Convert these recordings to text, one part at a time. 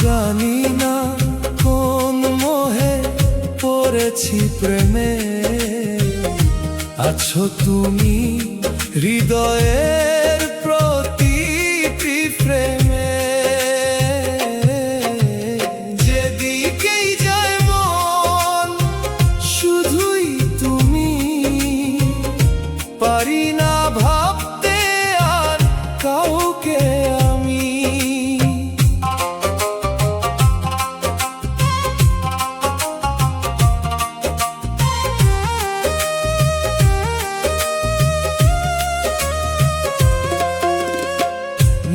জানি না কোন মোহে পড়েছি প্রেমে, আছো তুমি হৃদয়ের প্রতিটি ফ্রেমে। যেদিকেই যায় মন শুধুই তুমি, পারি না ভাবতে আর কাউকে আমি।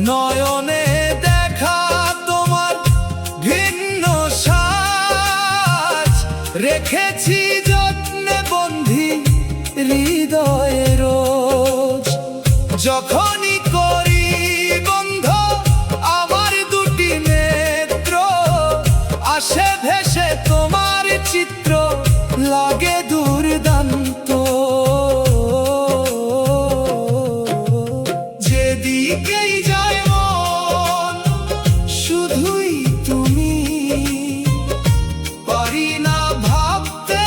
নয়নে দেখা তোমার ভিন্ন সাজ, রেখেছি যত্নে বন্ধি হৃদয়ে রোজ। যখনই করি বন্ধ আমার দুটি নেত্র, আসে ভেসে তোমার চিত্র, লাগে দুর্দান্ত। যেদিকেই যায় মন শুধুই তুমি, পারি না ভাবতে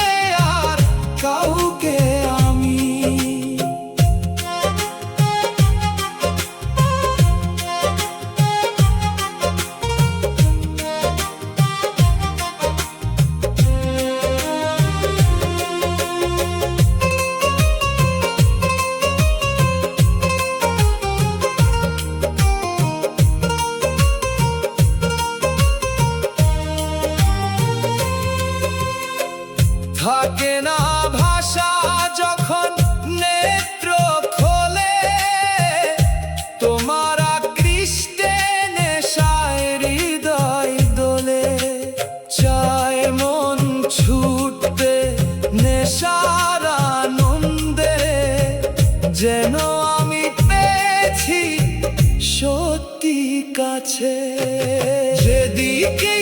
আর কাউকে আমি। থাকে না ভাষা যখন নেত্র খোলে, তোমার আকৃষ্টে নেশায় হৃদয় দোলে। চায় মন ছুটতে নেশার আনন্দে, যেন আমি পেয়েছি সত্যি কাছে। যেদিকে